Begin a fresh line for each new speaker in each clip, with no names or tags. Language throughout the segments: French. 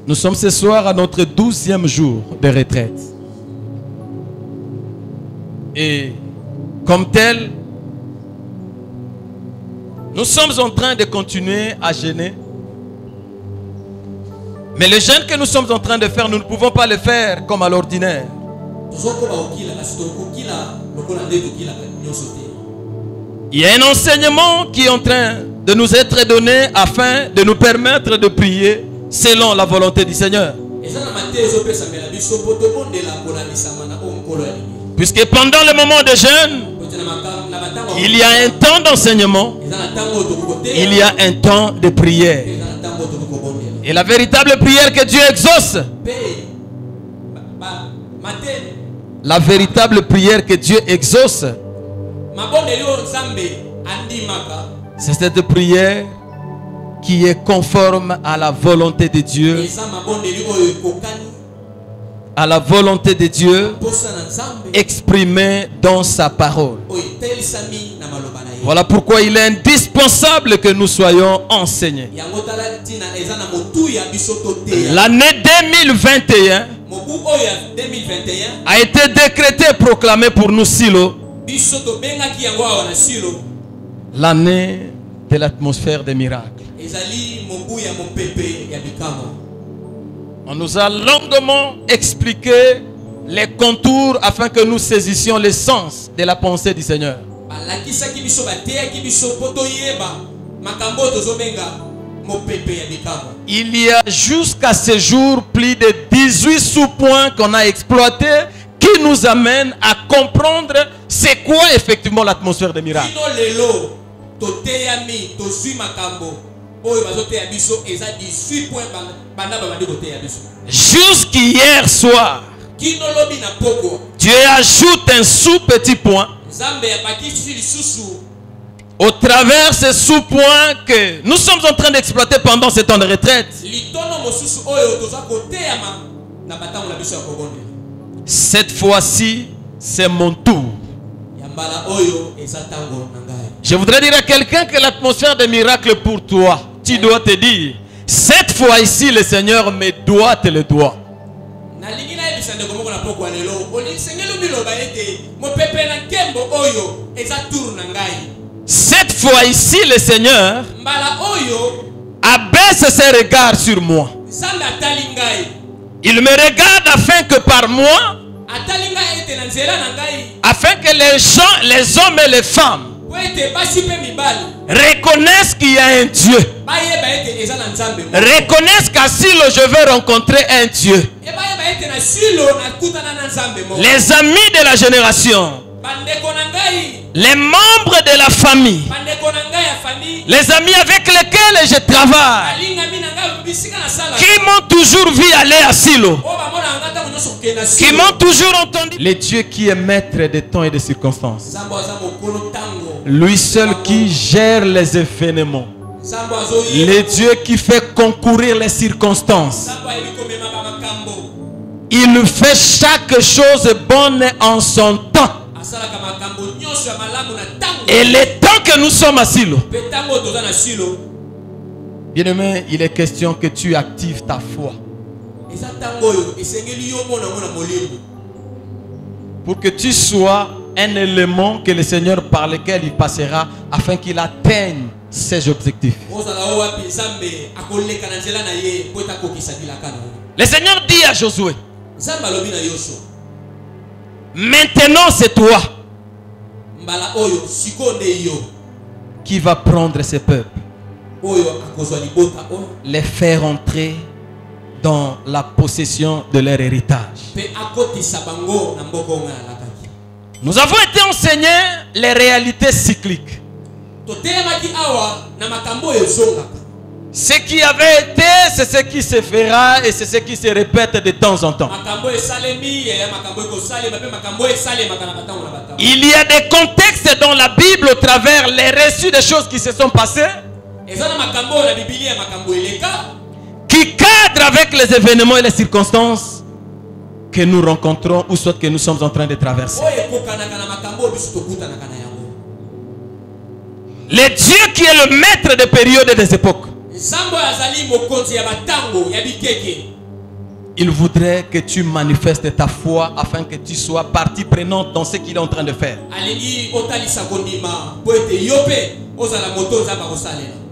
Nous sommes ce soir à notre 12e jour de retraite. Et comme tel, nous sommes en train de continuer à jeûner. Mais le jeûne que nous sommes en train de faire, nous ne pouvons pas le faire comme à l'ordinaire. Il y a un enseignement qui est en train de nous être donné afin de nous permettre de prier selon la volonté du Seigneur. Puisque pendant le moment de jeûne, il y a un temps d'enseignement, il y a un temps de prière. Et la véritable prière que Dieu exauce, la véritable prière que Dieu exauce, c'est cette prière qui est conforme à la volonté de Dieu, à la volonté de Dieu exprimée dans sa parole. Voilà pourquoi il est indispensable que nous soyons enseignés. L'année 2021 a été décrétée et proclamée pour nous Silo l'année de l'atmosphère des miracles. On nous a longuement expliqué les contours afin que nous saisissions le sens de la pensée du Seigneur. Il y a jusqu'à ce jour plus de 18 sous-points qu'on a exploités qui nous amènent à comprendre c'est quoi effectivement l'atmosphère des miracles. Jusqu'hier soir, Dieu ajoute un sous-petit point au travers ce sous-point que nous sommes en train d'exploiter pendant ce temps de retraite. Cette fois-ci, c'est mon tour. Je voudrais dire à quelqu'un que l'atmosphère des miracles pour toi, tu dois te dire, cette fois ici, le Seigneur me doit te le doit. Cette fois ici, le Seigneur abaisse ses regards sur moi. Il me regarde afin que par moi, afin que les gens, les hommes et les femmes reconnaissent qu'il y a un Dieu. Reconnaissent qu'à Silo je vais rencontrer un Dieu. Les amis de la génération, les membres de la famille, les amis avec lesquels je travaille, qui m'ont toujours vu aller à Silo, qui m'ont toujours entendu. Le Dieu qui est maître des temps et des circonstances, lui seul qui gère les événements, le Dieu qui fait concourir les circonstances, il fait chaque chose bonne en son temps. Et le temps que nous sommes à Silo, bien-aimé, il est question que tu actives ta foi pour que tu sois un élément que le Seigneur par lequel il passera afin qu'il atteigne ses objectifs. Le Seigneur dit à Josué, maintenant c'est toi qui va prendre ces peuples, les faire entrer dans la possession de leur héritage. Nous avons été enseignés les réalités cycliques. Ce qui avait été, c'est ce qui se fera et c'est ce qui se répète de temps en temps. Il y a des contextes dans la Bible au travers les récits des choses qui se sont passées, qui cadrent avec les événements et les circonstances que nous rencontrons ou soit que nous sommes en train de traverser. Le Dieu qui est le maître des périodes et des époques il voudrait que tu manifestes ta foi afin que tu sois partie prenante dans ce qu'il est en train de faire.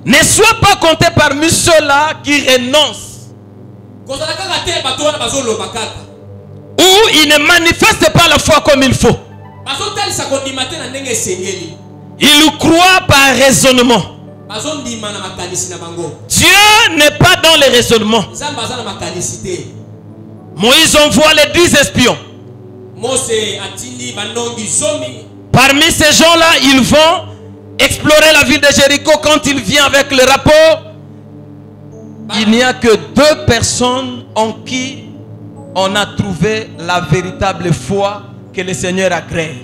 Ne sois pas compté parmi ceux-là qui renoncent ou ils ne manifestent pas la foi comme il faut. Ils croient par raisonnement. Dieu n'est pas dans les raisonnements. Moïse envoie les 10 espions. Parmi ces gens-là, ils vont explorer la ville de Jéricho. Quand il vient avec le rapport, il n'y a que 2 personnes en qui on a trouvé la véritable foi que le Seigneur a créée.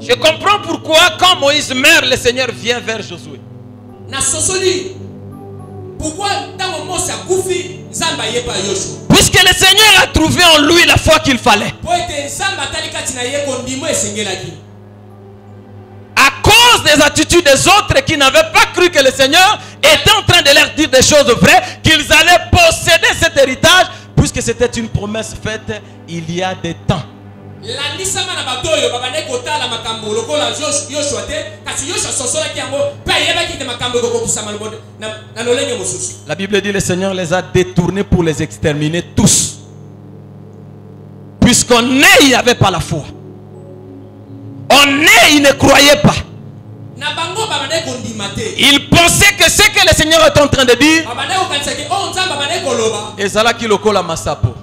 Je comprends pourquoi quand Moïse meurt, le Seigneur vient vers Josué. Puisque le Seigneur a trouvé en lui la foi qu'il fallait. À cause des attitudes des autres qui n'avaient pas cru que le Seigneur était en train de leur dire des choses vraies, qu'ils allaient posséder cet héritage, puisque c'était une promesse faite il y a des temps. La Bible dit le Seigneur les a détournés pour les exterminer tous. Puisqu'en eux il n'y avait pas la foi. En eux il ne croyait pas. Il pensait que ce que le Seigneur est en train de dire, et ça qui lokola masapo.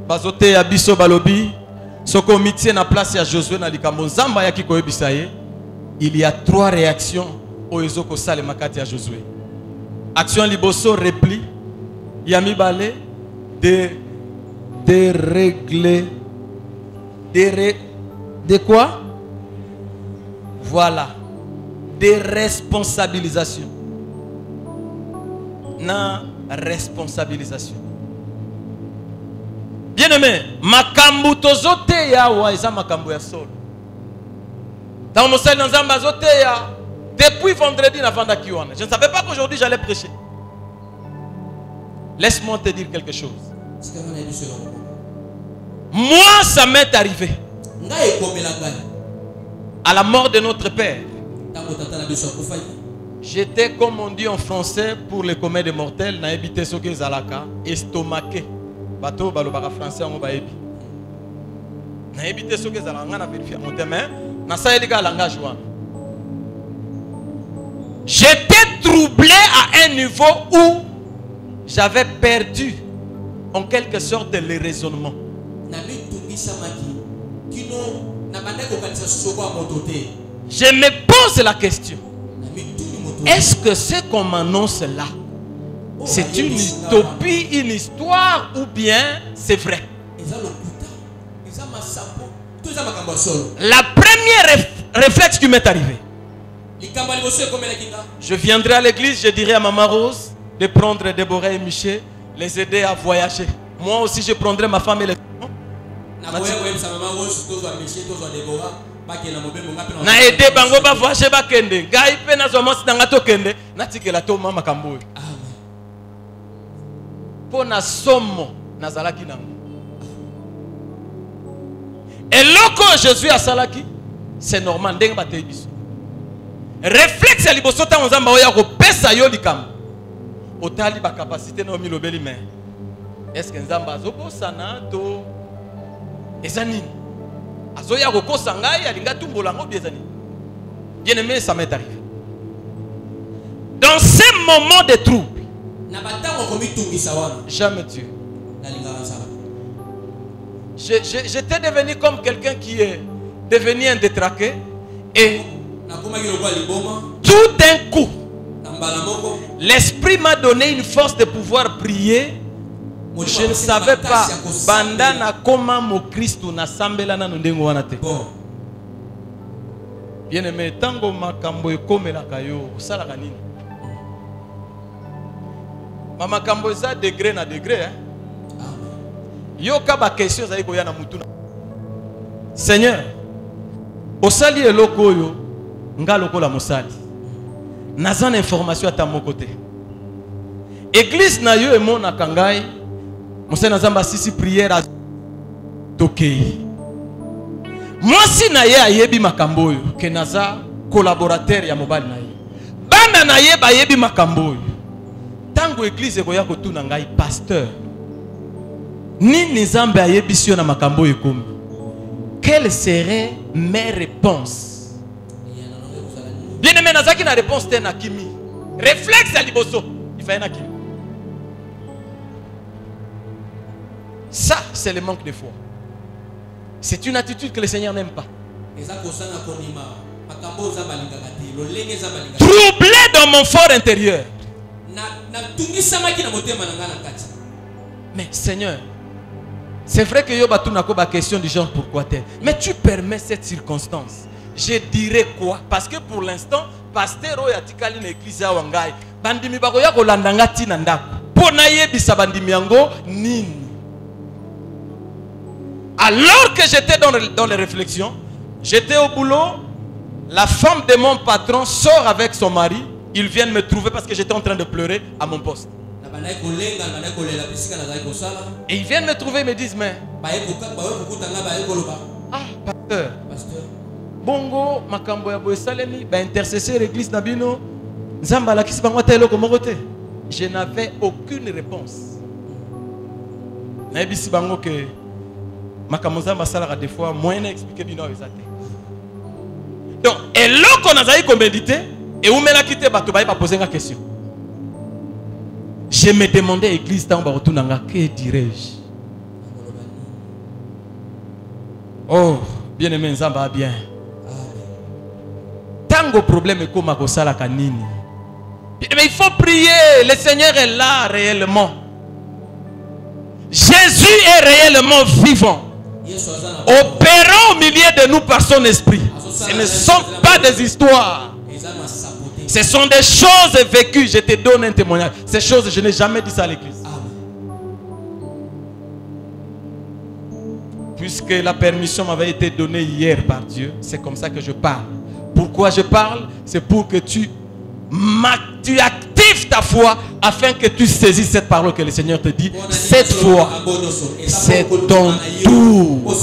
Bazote ya biso balobi, soko mitie na place ya Josué na likambo nzamba ya kikoyebisa ye. Il y a 3 réactions au ezoko sale makati ya Josué. Action liboso, repli, yami balé, de régler, de quoi? Voilà, déresponsabilisation. Na responsabilisation. Bien aimé, makambu tozote ya wa eza makambu ya solo. Dans mon sel nzamba zote ya depuis vendredi na vanda kiwana. Je ne savais pas qu'aujourd'hui j'allais prêcher. Laisse-moi te dire quelque chose. Moi ça m'est arrivé. À la mort de notre père, j'étais, comme on dit en français, pour les communs des mortels, na ebité soke zalaka, estomaqué. Bateau balobaka français en baebi. Na ebité soke zalaka na vérifier mon témoin, na sa elika langage wana. J'étais troublé à un niveau où j'avais perdu en quelque sorte le raisonnement. Je me pose la question. Est-ce que ce qu'on m'annonce là, c'est une utopie, une histoire, ou bien c'est vrai? La première réflexe qui m'est arrivé, je viendrai à l'église, je dirai à Maman Rose de prendre Déborah et Michel, les aider à voyager. Moi aussi je prendrai ma femme et les na aidé bango ba voyager ba kende ngai pe na zo mosi nanga to kende na tikela to mama kamboyo po na somo nazalaki nango eloko Jésus a salaki c'est normal ndenge ba te biso réflexe ya liboso ta nzamba oya ko pesa yo likambo otali ba capacité na milobeli mais est-ce que nzamba azobosana to ezanini azoya kokosa ngai alinga tumbolango biezani. Bien aimé, ça m'est arrivé. Dans ces moments de trouble, jamais Dieu. J'étais devenu comme quelqu'un qui est devenu un détraqué et tout d'un coup l'esprit m'a donné une force de pouvoir prier. Je ne savais pas bandana comment mon Christ na sambela na ndengo wana te. Bien aimé, tango makambo ekomela kayo sala kanini. Mama makambo za degré na degré hein. Yo ka ba question za iko ya na mutuna. Seigneur, osali eloko yo nga lokola mosali naza na information ata mon côté église na yo emonaka ngai mosali nazamba sisi prière tokei mwasi na ye ayebi makambo oyo ke naza collaborateur ya mobali na ye bana na ye bayebi makambo oyo tango église ekoya kotuna ngai pasteur nini nzambe ayebisi yo na makambo oyo ekomi quelle serait mes réponses bien aimé nazaki na réponse te na kimi réflexe ya liboso ifaye na kimi ça c'est le manque de foi. C'est une attitude que le Seigneur n'aime pas. Troublé dans mon fort intérieur. Mais Seigneur, c'est vrai que Yoba n'a pas question du genre pourquoi t'es. Mais tu permets cette circonstance. Je dirais quoi? Parce que pour l'instant, pasteur Oyatikali l'église à Wangai, bandimi bakoya kolandanga tina ndako. Ponaye bisa bandimi yango nini. Alors que j'étais dans les réflexions, j'étais au boulot, la femme de mon patron sort avec son mari, ils viennent me trouver parce que j'étais en train de pleurer à mon poste. Et ils viennent me trouver et me disent, mais... Ah, pasteur. Bongo, makambo ya boye salemi, ba intercesseur l'église nabino, nzamba la kisi bango telo komo kote. Je n'avais aucune réponse. Na ebisi bango que makamozamba salara des fois moyen expliquer bino ezate. Donc, et là qu'on a zaï méditer et où me la quitter bato ba poser une question. Je me demandais église tant ba retournanga que dirais-je? Oh, bien aimé nzamba bien. Tango problème est comme à kosala kanini. Mais il faut prier, le Seigneur est là réellement. Jésus est réellement vivant. Opérant au milieu de nous par son esprit. Ce ne sont pas des histoires. Ce sont des choses vécues. Je te donne un témoignage. Ces choses, je n'ai jamais dit ça à l'église. Puisque la permission m'avait été donnée hier par Dieu, c'est comme ça que je parle. Pourquoi je parle? C'est pour que tu actives ta foi afin que tu saisisses cette parole que le Seigneur te dit. Cette fois, c'est ton tour.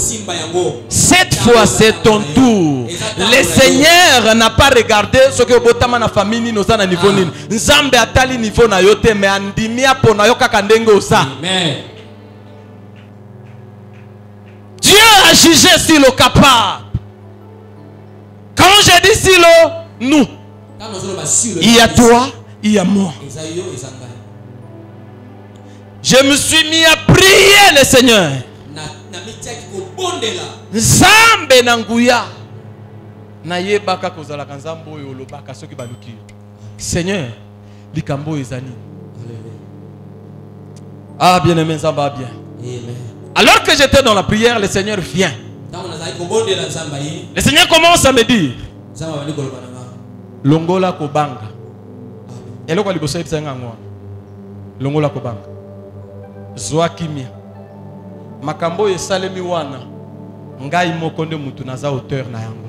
Cette fois, c'est ton tour. Le Seigneur n'a pas regardé ce que Botama na famille nous a na niveau nini. Nzambe atali niveau na yote mais andimia pona yoka kandenge osa. Dieu a jugé si le capable. Quand j'ai dit si le nous, il y a toi, il y a moi. Je me suis mis à prier le Seigneur. Nzambe nanguya. Naye baka kozala kanzambo yo lobaka soki baluki. Seigneur, likambo ezani. Ah bien aimé Nzamba bien. Alors que j'étais dans la prière, le Seigneur vient. Le Seigneur commence à me dire Longola kobanga. Eloko liboso ebisanga ngwa. Longola kobanga. Zwa kimia. Makambo esalemi wana. Ngai moko nde mutu naza auteur na yango.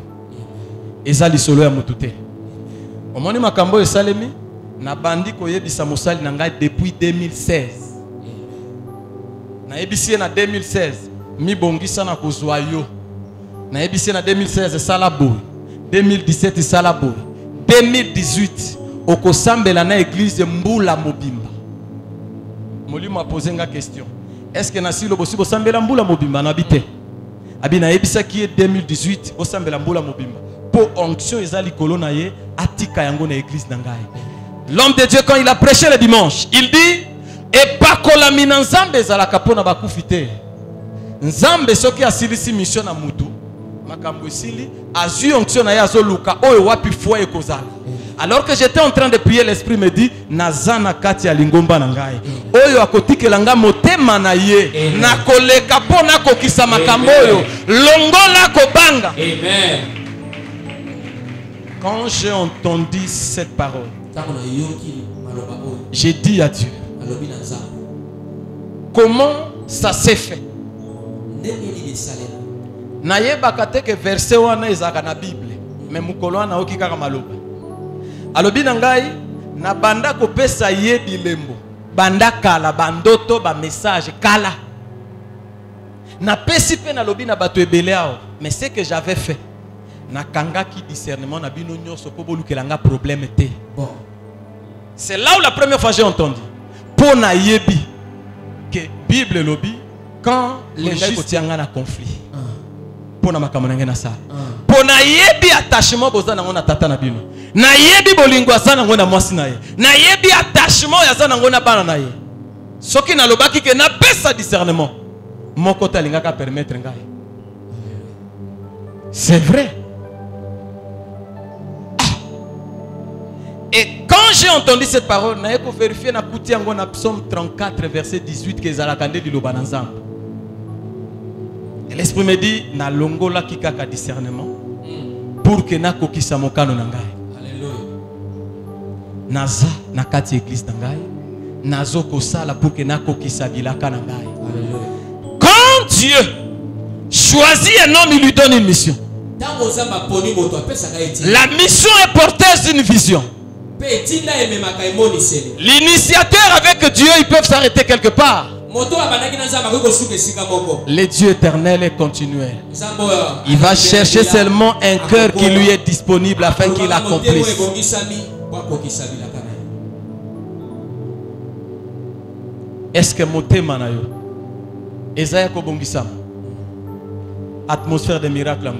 Eza lisolo ya mutu te. Omoni makambo esalemi na bandi koyebisa mosali na ngai depuis 2016. Na ebisi na 2016 mi bongisa na kozwa yo. Na ebisi na 2016 sala boy. 2017 sala boy. 2018 okosambela na église mbula mobimba. Molimo a posé une question. Est-ce que nasi lo bosibo sambela mbula mobimba na bité? Abi na ebisa qui est 2018 osambela mbula mobimba. Pour onction ezali kolona ye atika yango na église na ngai. L'homme de Dieu quand il a prêché le dimanche, il dit et pas kolami na nzambe za la kapona bakufite. Nzambe soki asilisi mission na mutu makambo esili azu onction na ya zoluka oyo wapi foi ekozala. Alors que j'étais en train de prier, l'esprit me dit nazana kati ya lingomba na ngai oyo akotikela nga motema na ye na koleka pona kokisa makambo oyo longola kobanga. Amen. Quand j'ai entendu cette parole, j'ai dit à Dieu, comment ça s'est fait? Naye bakate que verset wana ezaka na Bible.
mais mukolo na oki kaka maloba. Alobi nangai na banda ko pesa ye bilembo. Banda kala bandoto ba message kala. Na pesi pe na lobi na bato ebele ao. Mais ce que j'avais fait na kanga ki discernement na bino nyonso po bolukelanga problème te. Bon. C'est là où la première fois j'ai entendu. Pour na yebi que Bible lobby quand les gens kotianga na conflit. Pour na makamana na ça. Pour na yebi attachement bozana ngona tata na bino. Na yebi bolingo asana ngona mwasi na ye. Na yebi attachement ya sana ngona bana na ye. Soki na lobaki ke na pesa discernement. Mon côté lingaka permettre ngai. C'est vrai. Et quand j'ai entendu cette parole, je vais vérifier dans le psaume 34, verset 18, que Zalakande dit l'Obanazam. Et l'esprit me dit, na longola kikaka discernement, pour que na kokisa mokano nangai. Alléluia. Naza na kati église nangai, nazo kosala pour que na kokisa bilaka nangai. Alléluia. Quand Dieu choisit un homme, il lui donne une mission. La mission est porteuse d'une vision. L'initiateur avec Dieu, ils peuvent s'arrêter quelque part. Le Dieu éternel est continuel. Il va chercher seulement un cœur qui lui est disponible afin qu'il accomplisse. Est-ce que motema na yo ezaya kobongisama atmosphère de miracle?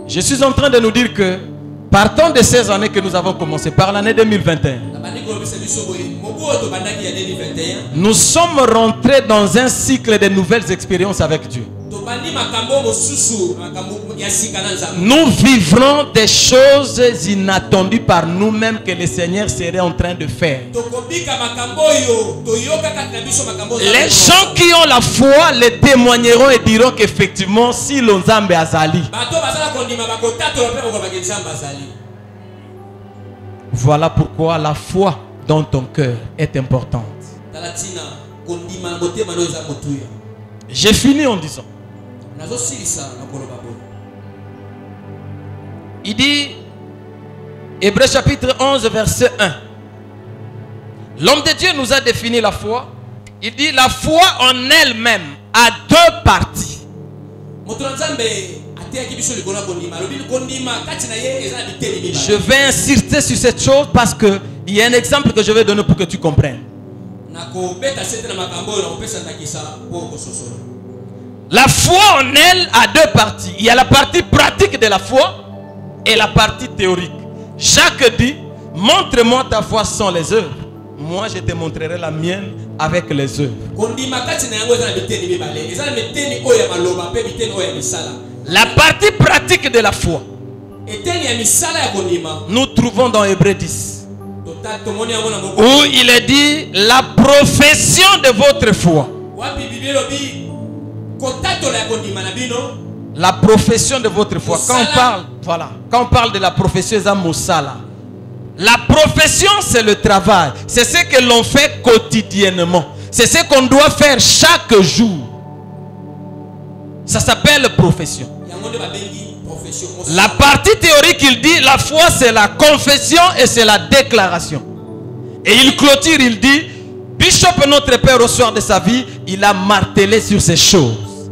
Je suis en train de nous dire que partant de ces années que nous avons commencé, par l'année 2021, nous sommes rentrés dans un cycle de nouvelles expériences avec Dieu. Nous vivrons des choses inattendues par nous-mêmes que le Seigneur serait en train de faire. Les gens qui ont la foi les témoigneront et diront qu'effectivement, si l'Onzambe Azali. Voilà pourquoi la foi dans ton cœur est importante. J'ai fini en disant, il dit, Hébreux chapitre 11 verset 1, l'homme de Dieu nous a défini la foi. Il dit la foi en elle-même a deux parties. Je vais insister sur cette chose parce que il y a un exemple que je vais donner pour que tu comprennes. La foi en elle a deux parties. Il y a la partie pratique de la foi et la partie théorique. Jacques dit, montre-moi ta foi sans les œuvres. Moi, je te montrerai la mienne avec les œuvres. La partie pratique de la foi, nous trouvons dans Hébreux 10, où il est dit la profession de votre foi. La profession de votre foi. Quand on parle de la profession, la profession, c'est le travail. C'est ce que l'on fait quotidiennement. C'est ce qu'on doit faire chaque jour. Ça s'appelle profession. La partie théorique, il dit, la foi, c'est la confession et c'est la déclaration. Et il clôture, il dit, Bishop, notre Père, au soir de sa vie, il a martelé sur ces choses.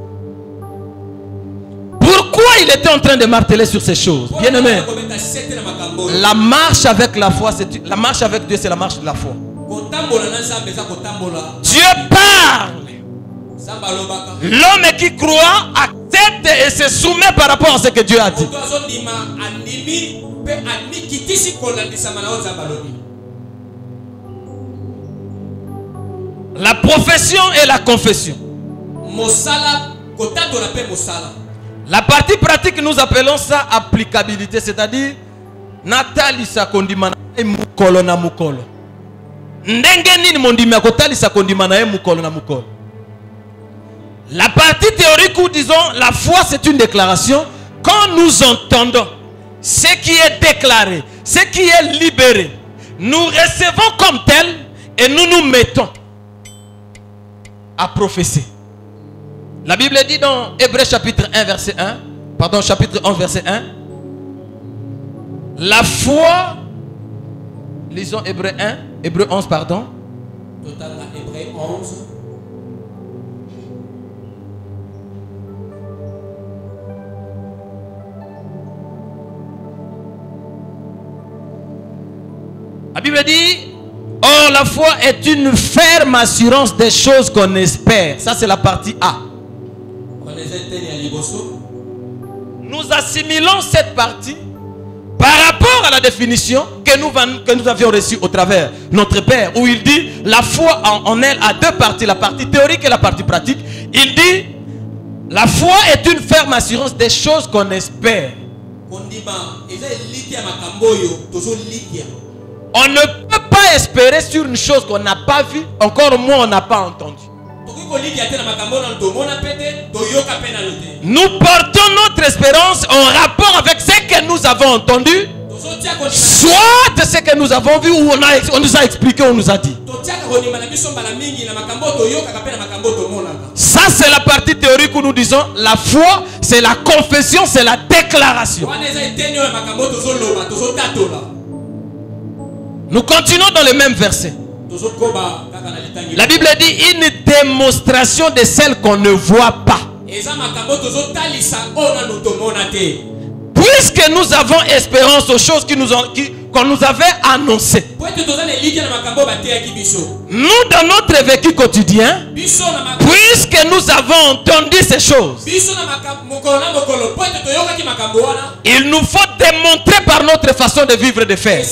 Pourquoi il était en train de marteler sur ces choses? Bien aimé, la marche avec la foi, la marche avec Dieu, c'est la marche de la foi. Dieu parle. L'homme qui croit accepte et se soumet par rapport à ce que Dieu a dit. La profession et la confession. La partie pratique, nous appelons ça applicabilité, c'est-à-dire Natali Sakondimana et Mukolo na Mukolo. Ndengeni mondimia kotali Sakondimana et Mukolo na Mukolo. La partie théorique où disons la foi c'est une déclaration. Quand nous entendons ce qui est déclaré, ce qui est libéré, nous recevons comme tel et nous nous mettons à prophétiser. La Bible dit dans Hébreux chapitre 1 verset 1, pardon chapitre 11 verset 1, La foi, lisons Hébreu 1, Hébreu 11, pardon.
Total Hébreu 11.
La Bible dit, or la foi est une ferme assurance des choses qu'on espère. Ça c'est la partie A. Nous assimilons cette partie par rapport à la définition que nous avions reçue au travers notre Père, où il dit, la foi en elle a deux parties, la partie théorique et la partie pratique. Il dit, la foi est une ferme assurance des choses qu'on espère. On ne peut pas espérer sur une chose qu'on n'a pas vue, encore moins on n'a pas entendu. Nous portons notre espérance en rapport avec ce que nous avons entendu, soit ce que nous avons vu ou on nous a expliqué, on nous a dit. Ça c'est la partie théorique où nous disons la foi c'est la confession, c'est la déclaration. Nous continuons dans le même verset. La Bible dit une démonstration de celle qu'on ne voit pas. Puisque nous avons espérance aux choses qu'on nous avait annoncées. Nous dans notre vécu quotidien, puisque nous avons entendu ces choses, il nous faut démontrer par notre façon de vivre et de faire.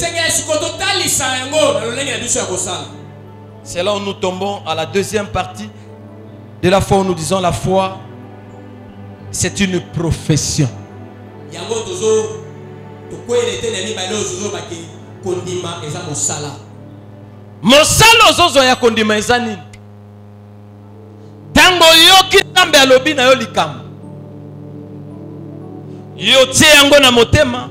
C'est là où nous tombons à la deuxième partie de la foi où nous disons la foi c'est une profession. Mosala ozozo ya kondima ezani. Tango yoki tambe alobi na yo likambo. Yo tie yango na motema.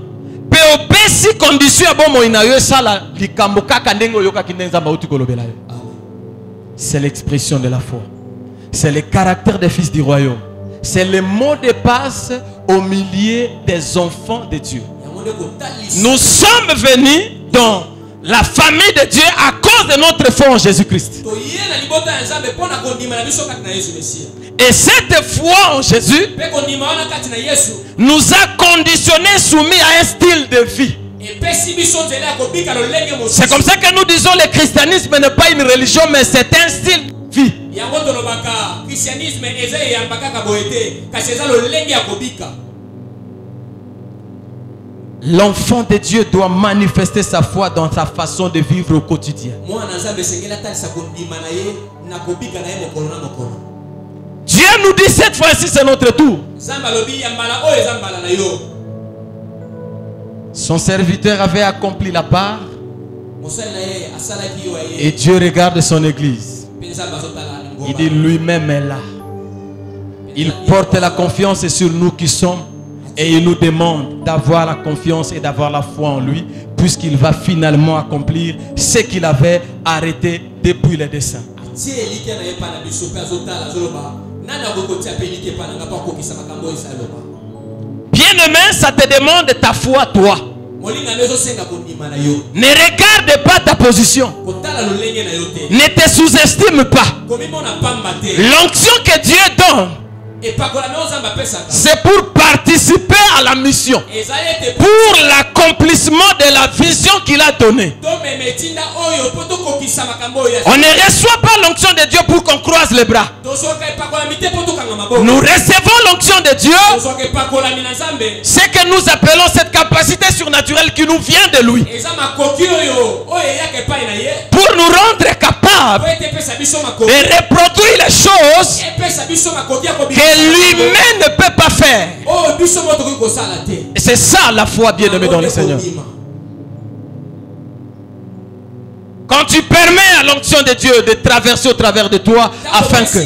Pe opesi condition ya bomo ina yo sala likambo kaka ndengo yoka kinenza mauti kolobela yo. C'est l'expression de la foi. C'est le caractère des fils du royaume. C'est le mot de passe au milieu des enfants de Dieu. Nous sommes venus dans la famille de Dieu à cause de notre foi en Jésus-Christ. Et cette foi en Jésus nous a conditionnés soumis à un style de vie. C'est comme ça que nous disons le christianisme n'est pas une religion mais c'est un style de vie. L'enfant de Dieu doit manifester sa foi dans sa façon de vivre au quotidien. Dieu nous dit cette fois-ci c'est notre tour. Son serviteur avait accompli la part et Dieu regarde son église. Il dit lui-même est là. Il porte la confiance sur nous qui sommes et il nous demande d'avoir la confiance et d'avoir la foi en lui puisqu'il va finalement accomplir ce qu'il avait arrêté depuis le dessein. Bien-aimé, ça te demande ta foi toi. Ne regarde pas ta position. Ne te sous-estime pas. L'onction que Dieu donne, c'est pour participer à la mission, pour l'accomplissement de la vision qu'il a donnée. On ne reçoit pas l'onction de Dieu pour qu'on croise les bras. Nous recevons l'onction de Dieu, ce que nous appelons cette capacité surnaturelle qui nous vient de lui, pour nous rendre capables de reproduire les choses que lui-même ne peut pas faire. Et c'est ça la foi, bien-aimé dans le Seigneur. Quand tu permets à l'onction de Dieu de traverser au travers de toi afin que...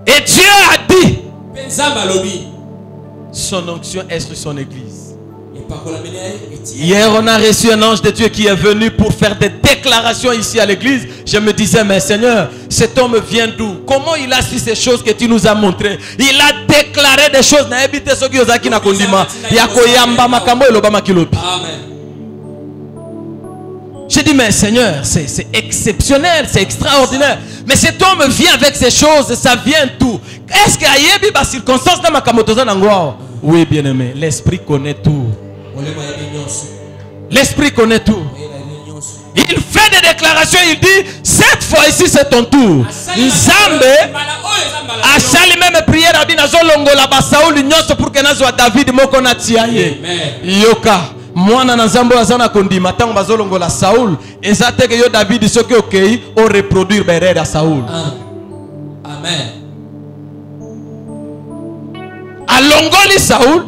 Et Dieu a dit son onction est sur son église. Hier, on a reçu un ange de Dieu qui est venu pour faire des déclarations ici à l'église. Je me disais, mais Seigneur, cet homme vient d'où? Comment il a su ces choses que tu nous as montrées? Il a déclaré des choses. J'ai dit, mais Seigneur, c'est exceptionnel, c'est extraordinaire. Mais cet homme vient avec ces choses, ça vient d'où? Est-ce qu'il y a des circonstances dans ma kamotoza nangwa? Oui, bien-aimé, l'esprit connaît tout. L'esprit connaît tout. Il fait des déclarations, il dit, cette fois-ci c'est ton tour. Nzambe achali même prière abina zolongo la basaoul nyonso pour que nazo David moko na tiaye. Yoka mwana na nzambe azana kondima tango bazolongo la Saoul ezate ke yo David soki okei o reproduire berere à Saoul.
Amen.
Alongoli Saoul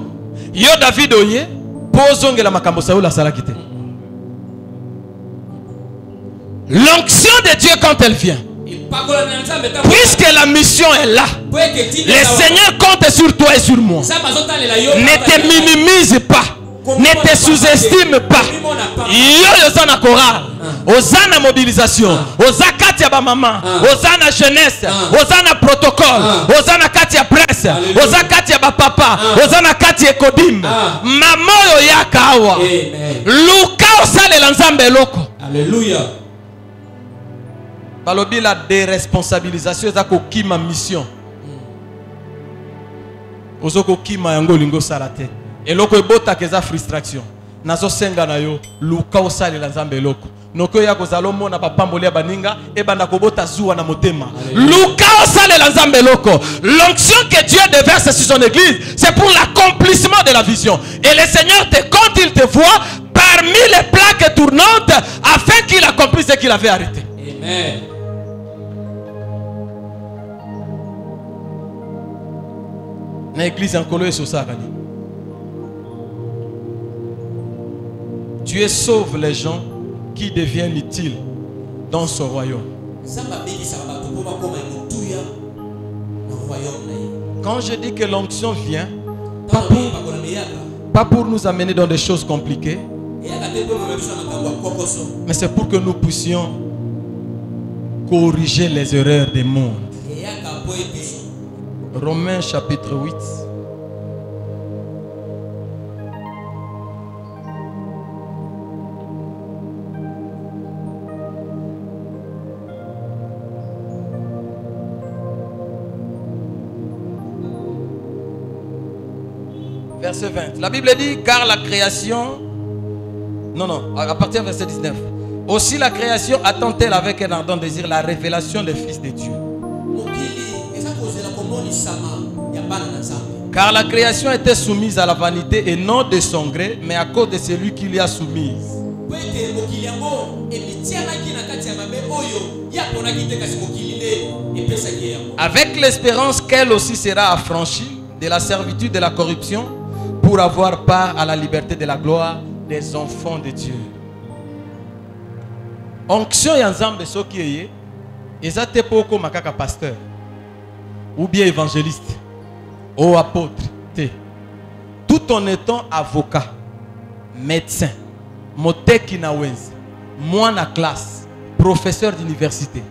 yo David oye pozongela makambo Saoul asalaki te. L'onction de Dieu quand elle vient, puisque la mission est là, le Seigneur compte sur toi et sur moi. Ne te minimise pas, ne te sous-estime pas. Yo yozana chorale, ozana mobilisation, ozana katia ba maman, ozana jeunesse, ozana protocole, ozana katia presse, ozana katia ba papa, ozana katia kodim. Maman yo yakawa. Luka osale lanzambe loko.
Alléluia.
Balobi la déresponsabilisation eza kokima mission. Ozoko kima yango lingo salate. Eloko ebota keza frustration. Nazo senga na yo luka osale la nzambe eloko. Noko ya kozalo mona ba pambolia baninga e banda kobota zuwa na motema. Luka osale la nzambe eloko. L'onction que Dieu déverse sur son église, c'est pour l'accomplissement de la vision. Et le Seigneur quand il te voit parmi les plaques tournantes afin qu'il accomplisse ce qu'il avait arrêté.
Amen.
L'église en colo et Dieu sauve les gens qui deviennent utiles dans son royaume. Quand je dis que l'onction vient, pas pour nous amener dans des choses compliquées, mais c'est pour que nous puissions corriger les erreurs des mondes. Romains chapitre 8. Verset 20. La Bible dit, car la création... Non, à partir du verset 19. Aussi la création attend-elle avec un ardent désir la révélation des fils de Dieu. Car la création était soumise à la vanité et non de son gré, mais à cause de celui qui l'y a soumise. Avec l'espérance qu'elle aussi sera affranchie de la servitude de la corruption pour avoir part à la liberté de la gloire des enfants de Dieu. Onction yanzambe soki eye ezate poko makaka pasteur ou bien évangéliste ou apôtre te, tout en étant avocat, médecin, moteki na wenzi, mwana classe, professeur d'université.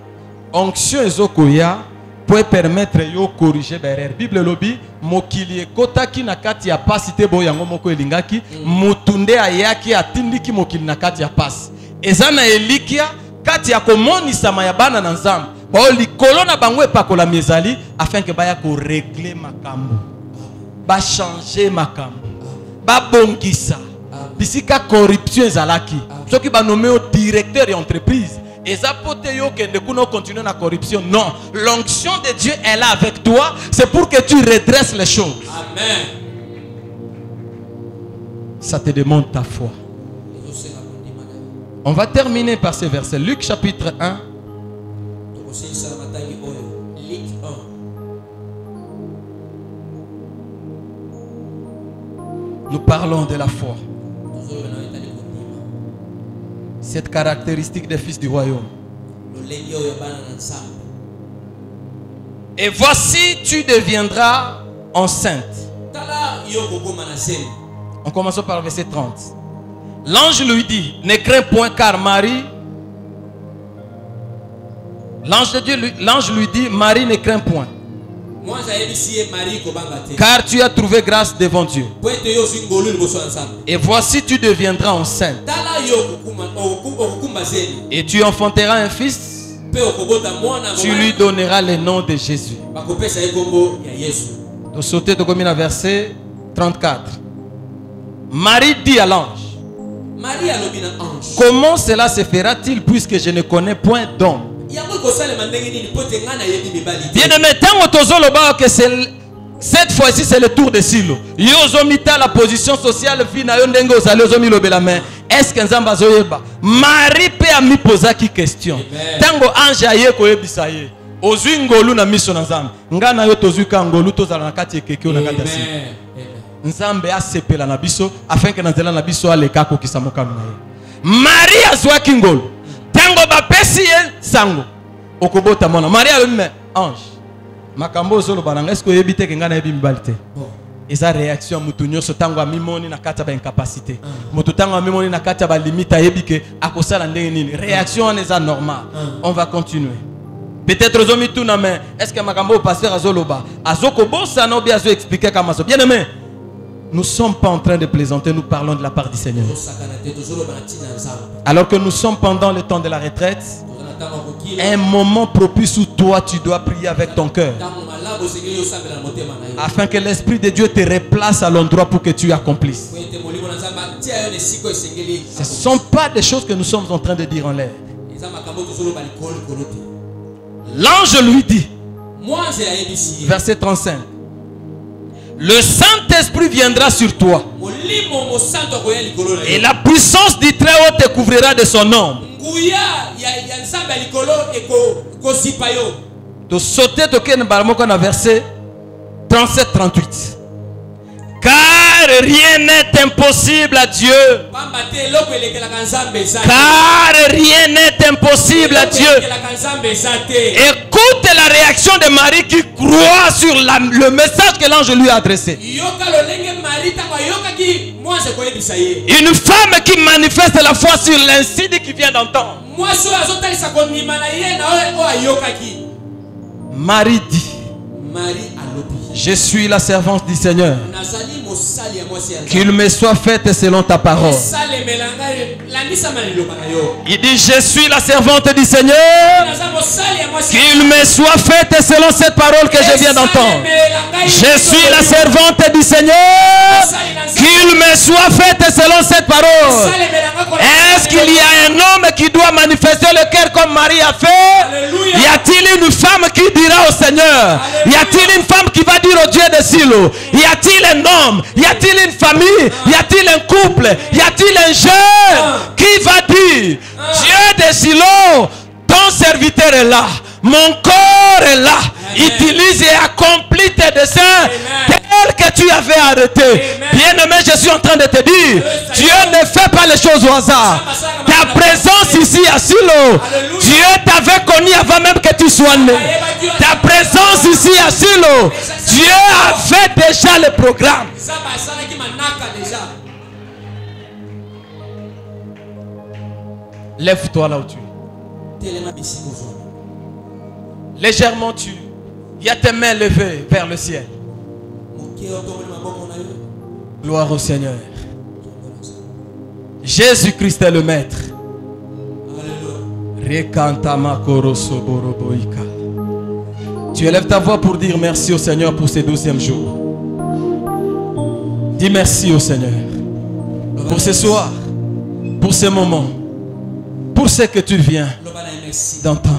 Onction ezokoya peut permettre yo corriger berere. Bible lobi mokili ekotaki na kati ya pasi te bo yango moko elingaki mutunde ayaki atindiki mokili na kati ya pasi. Ezana elikia kati ya komonisama ya bana na nzambe. Ba likolo na bango epakola miezali afin que baya ko régler makambo. Ba changer makambo. Ba bongisa. Bisika corruption ezalaki. Soki ba nommé au directeur et entreprise. Ezapote yo kende kuno continuer na corruption. Non, l'onction de Dieu est là avec toi, c'est pour que tu redresses les choses.
Amen.
Ça te demande ta foi. On va terminer par ces versets. Luc chapitre 1. Nous parlons de la foi. Cette caractéristique des fils du royaume. Et voici, tu deviendras enceinte. On commence par le verset 30. L'ange lui dit, ne crains point car Marie... L'ange lui dit, Marie, ne crains point. Car tu as trouvé grâce devant Dieu. Et voici tu deviendras enceinte. Et tu enfanteras un fils. Tu lui donneras le nom de Jésus. Nous sautons au verset 34. Marie dit à l'ange, comment cela se fera-t-il puisque je ne connais point d'homme? Bien-aimé, cette fois-ci c'est le tour de Silo. La position sociale est-ce que Nzamba zoyeba? Marie peut a mis poser qui question. Tango ange aye ko yebisa ye. Ozwi ngolu na miso na Nzambe. Ngana yo tozwi ka ngolu tozala na kati ekeke na kati asi. Nzambe asepela na biso afin que nzela na biso aleka ko kisamoka na ye. Marie azwa kingolu. Tango ba pesi ye sango. Okobota mona. Marie a me ange. Makambo solo bananga est-ce que yebite ke ngana yebi mibalite? Eza réaction mutu nyonso tango amimoni na kati ba incapacité. Mutu tango amimoni na kati ba limite ayebike akosala ndenge nini. Réaction eza normal. On va continuer. Peut-être ozomi tuna mais est-ce que makambo pasteur azoloba azoko bossa na obi azo expliquer comment ça. Bien aimé. Nous ne sommes pas en train de plaisanter, nous parlons de la part du Seigneur. Alors que nous sommes pendant le temps de la retraite, un moment propice où toi tu dois prier avec ton cœur. Afin que l'Esprit de Dieu te replace à l'endroit pour que tu accomplisses. Ce ne sont pas des choses que nous sommes en train de dire en l'air. L'ange lui dit, verset 35. Le Saint-Esprit viendra sur toi. Et la puissance du Très-Haut te couvrira de son ombre. De sauter de verset 37-38. Car rien n'est impossible à Dieu. Car rien n'est impossible à Dieu. Écoute la réaction de Marie qui croit sur le message que l'ange lui a adressé. Une femme qui manifeste la foi sur l'incide qui vient d'entendre. Marie dit, je suis la servante du Seigneur. Qu'il me soit fait selon ta parole. Il dit, je suis la servante du Seigneur. Qu'il me soit fait selon cette parole que je viens d'entendre. Je suis la servante du Seigneur. Qu'il me soit fait selon cette parole. Est-ce qu'il y a un homme qui doit manifester le cœur comme Marie a fait? Y a-t-il une femme qui dira au Seigneur? Y a-t-il une femme qui va dire au Dieu de Silo? Y a-t-il un homme? Y a-t-il une famille? Y a-t-il un couple? Y a-t-il un jeune qui va dire, Dieu de Silo, ton serviteur est là, mon corps est là, utilise et accomplis tes desseins tels que tu avais arrêté. Bien-aimé, je suis en train de te dire, Dieu ne fait pas les choses au hasard. Ta présence ici à Silo, Dieu t'avait connu avant même que tu sois né. Ta présence ici à Silo, Dieu avait déjà le programme. Lève-toi là où tu es. Légèrement tu. Il y a tes mains levées vers le ciel. Gloire au Seigneur. Jésus-Christ est le Maître. Tu élèves ta voix pour dire merci au Seigneur pour ces 12e jours. Dis merci au Seigneur pour ce soir, pour ce moment, pour ce que tu viens d'entendre.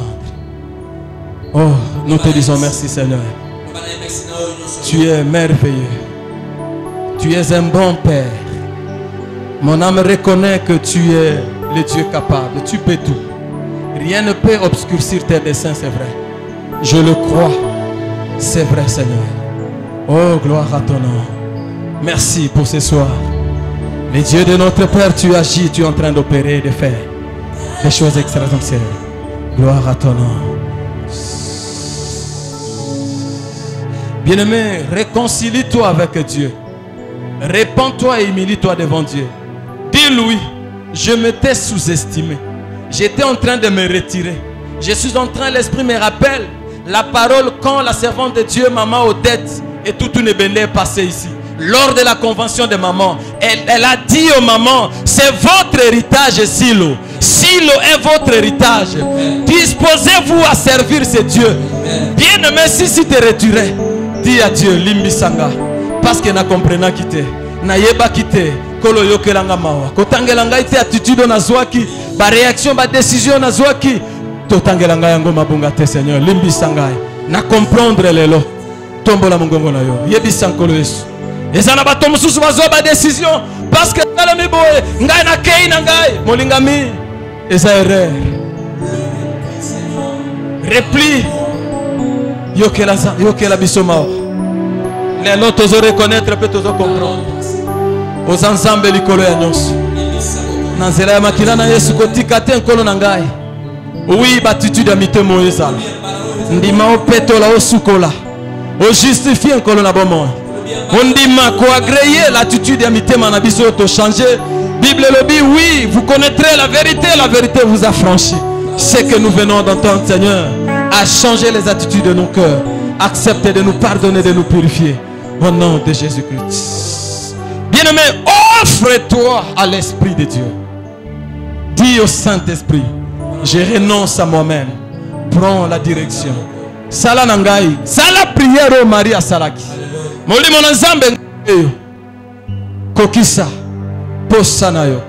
Oh, nous te disons merci Seigneur. Tu es merveilleux. Tu es un bon Père. Mon âme reconnaît que tu es le Dieu capable. Tu peux tout. Rien ne peut obscurcir tes desseins, c'est vrai. Je le crois. C'est vrai Seigneur. Oh, gloire à ton nom. Merci pour ce soir. Le Dieu de notre Père, tu agis, tu es en train d'opérer, de faire des choses extraordinaires. Gloire à ton nom. Bien-aimé, réconcilie-toi avec Dieu. Répands-toi et humilie-toi devant Dieu. Dis-lui, je m'étais sous-estimé. J'étais en train de me retirer. Je suis en train, l'esprit me rappelle la parole quand la servante de Dieu, maman Odette, et toute une bende est passée ici. Lors de la convention de maman, elle a dit aux mamans, c'est votre héritage Silo. Silo est votre héritage. Disposez-vous à servir ce Dieu. Bien-aimé, si tu te retirais, dis à Dieu, Limbi Sanga, parce que na comprena quitter, na yeba quitter, kolo yokelanga mawa, kotangelanga ite attitude na zwaki, ba réaction, ba décision na zwaki, totangelanga yango mabunga te Seigneur, Limbi Sanga, na comprendre lelo, tombola mongongo na yo, yebi sankolo Yesu. Et ça n'a pas tombé sous ma décision. Parce que dans le boy, ngai na kei na ngai, molingami, et ça erreur. Repli, yokela bisoma. Les autres os reconnaître, peut os comprendre. Aux ensemble likolo ya nyonso. Nanzela ya makila na Yesu kotika te nkolo na ngai. Oui, batitude ya mitemo ezala. Ndima opetola osukola. O justifier nkolo na bomo. On dit ko agréer l'attitude à mitema na biso to changer. Bible lobby, oui, vous connaîtrez la vérité vous a franchi. C'est que nous venons d'entendre, Seigneur, à changer les attitudes de nos cœurs. Accepter de nous pardonner, de nous purifier. Au nom de Jésus-Christ. Bien-aimé, offre-toi à l'Esprit de Dieu. Dis au Saint-Esprit, je renonce à moi-même. Prends la direction. Sala nangai, sala prière au Maria Salaki. Molimo na Nzambe kokisa posa na yo.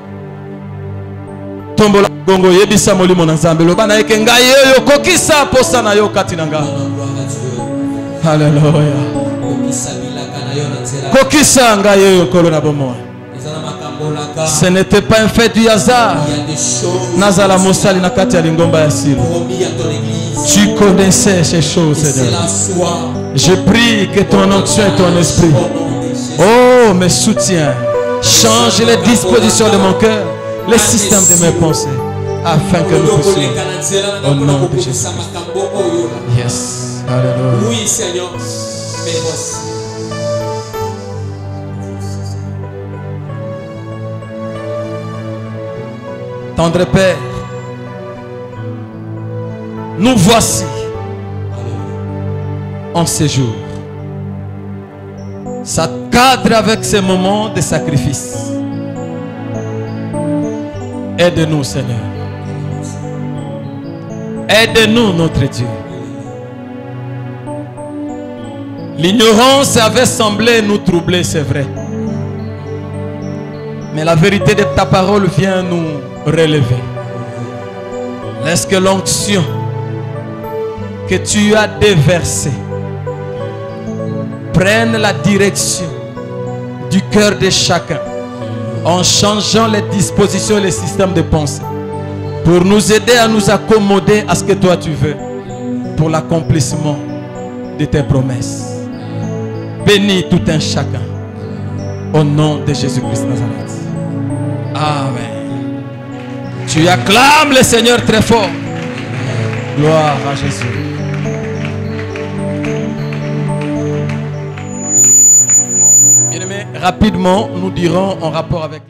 Tombola gongo yebisa molimo na Nzambe loba na eke ngai yo kokisa posa na yo kati na nga. Hallelujah. Kokisa ngai yo kolo na bomo. Ce n'était pas un fait du hasard. Nazala Mosali na kati ya lingomba ya Silo. Tu connaissais ces choses, Seigneur. Je prie que ton onction et ton esprit, oh, me soutiens. Change les dispositions de mon cœur, les systèmes de mes pensées, afin que nous puissions, au nom de Jésus. Yes. Alléluia.
Oui, Seigneur.
Tendre Père, nous voici en séjour. Ça cadre avec ces moments de sacrifice. Aide-nous, Seigneur. Aide-nous, notre Dieu. L'ignorance avait semblé nous troubler, c'est vrai. Mais la vérité de ta parole vient nous relever. Laisse que l'onction que tu as déversée prenne la direction du cœur de chacun en changeant les dispositions et les systèmes de pensée pour nous aider à nous accommoder à ce que toi tu veux pour l'accomplissement de tes promesses. Bénis tout un chacun au nom de Jésus-Christ Nazareth. Amen. Tu acclames le Seigneur très fort. Gloire à Jésus. Bien-aimés, rapidement, nous dirons en rapport avec